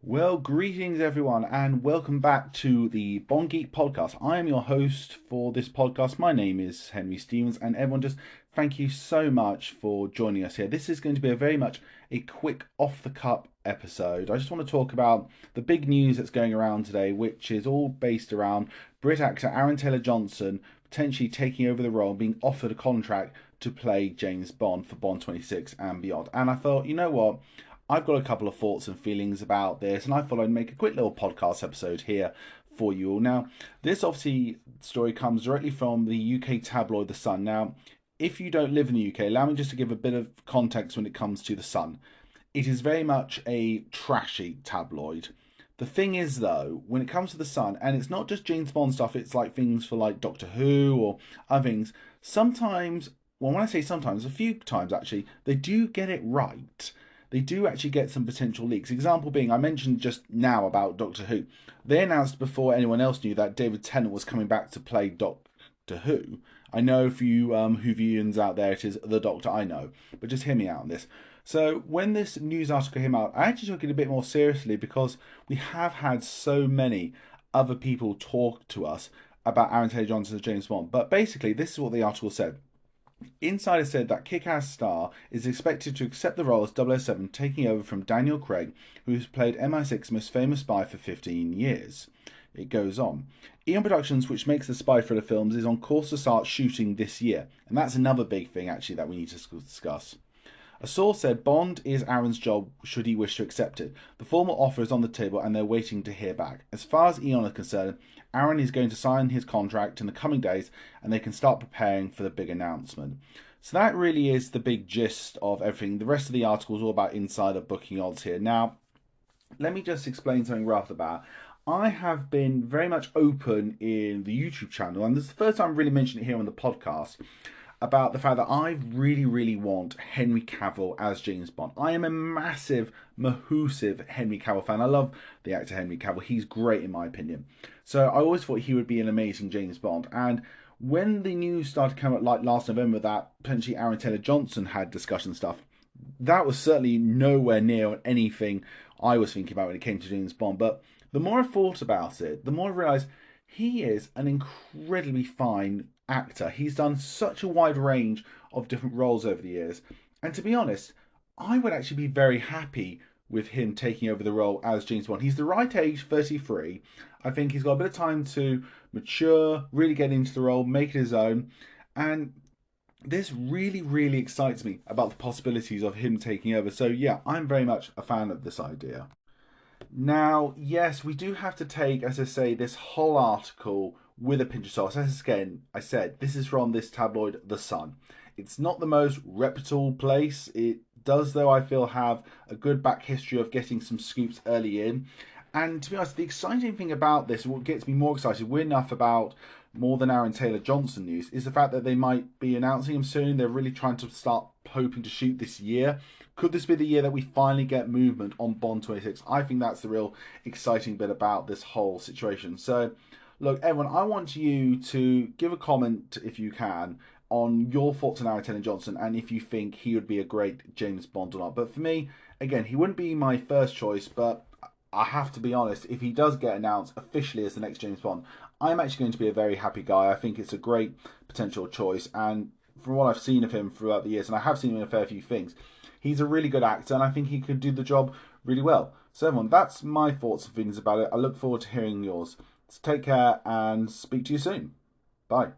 Well, greetings everyone, and welcome back to the Bond Geek podcast. I am your host for this podcast. My name is Henry Stevens, and everyone, just thank you so much for joining us here. This is going to be a very much a quick off the cup episode. I just want to talk about the big news that's going around today, which is all based around Brit actor Aaron Taylor-Johnson potentially taking over the role, being offered a contract to play James Bond for Bond 26 and beyond. And I thought, you know what? I've got a couple of thoughts and feelings about this, and I thought I'd make a quick little podcast episode here for you all. Now, this obviously story comes directly from the UK tabloid The Sun. Now, if you don't live in the UK, allow me just to give a bit of context when it comes to The Sun. It is very much a trashy tabloid. The thing is, though, when it comes to The Sun, and it's not just James Bond stuff, it's like things for like Doctor Who or other things. Sometimes, well, when I say sometimes, a few times actually, they do get it right. They do actually get some potential leaks. Example being, I mentioned just now about Doctor Who. They announced before anyone else knew that David Tennant was coming back to play Doctor Who. I know for you Whovians out there, it is the Doctor I know, but just hear me out on this. So when this news article came out, I actually took it a bit more seriously because we have had so many other people talk to us about Aaron Taylor-Johnson as James Bond. But basically, this is what the article said. Insider said that Kick-Ass star is expected to accept the role as 007, taking over from Daniel Craig, who's played MI6's most famous spy for 15 years. It goes on. Eon Productions, which makes the spy thriller films, is on course to start shooting this year. And that's another big thing, actually, that we need to discuss. A source said Bond is Aaron's job should he wish to accept it. The formal offer is on the table and they're waiting to hear back. As far as Eon are concerned, Aaron is going to sign his contract in the coming days and they can start preparing for the big announcement. So that really is the big gist of everything. The rest of the article is all about insider booking odds here. Now, let me just explain something right off the bat. I have been very much open in the YouTube channel, and this is the first time I've really mentioned it here on the podcast, about the fact that I really, really want Henry Cavill as James Bond. I am a massive, mahoosive Henry Cavill fan. I love the actor Henry Cavill. He's great in my opinion. So I always thought he would be an amazing James Bond. And when the news started coming up like last November that potentially Aaron Taylor-Johnson had discussion stuff, that was certainly nowhere near anything I was thinking about when it came to James Bond. But the more I thought about it, the more I realised he is an incredibly fine actor. He's done such a wide range of different roles over the years. And to be honest, I would actually be very happy with him taking over the role as James Bond. He's the right age, 33. I think he's got a bit of time to mature, really get into the role, make it his own. And this really, really excites me about the possibilities of him taking over. So, yeah, I'm very much a fan of this idea. Now, yes, we do have to take, as I say, this whole article with a pinch of salt. As again, I said, this is from this tabloid, The Sun. It's not the most reputable place. It does, though, I feel, have a good back history of getting some scoops early in. And to be honest, the exciting thing about this, what gets me more excited, we're enough about more than Aaron Taylor-Johnson news, is the fact that they might be announcing him soon. They're really trying to start hoping to shoot this year. Could this be the year that we finally get movement on Bond 26? I think that's the real exciting bit about this whole situation. So, look, everyone, I want you to give a comment, if you can, on your thoughts on Aaron Taylor-Johnson and if you think he would be a great James Bond or not. But for me, again, he wouldn't be my first choice, but I have to be honest, if he does get announced officially as the next James Bond, I'm actually going to be a very happy guy. I think it's a great potential choice. And from what I've seen of him throughout the years, and I have seen him in a fair few things, he's a really good actor, and I think he could do the job really well. So everyone, that's my thoughts and feelings about it. I look forward to hearing yours. So take care and speak to you soon. Bye.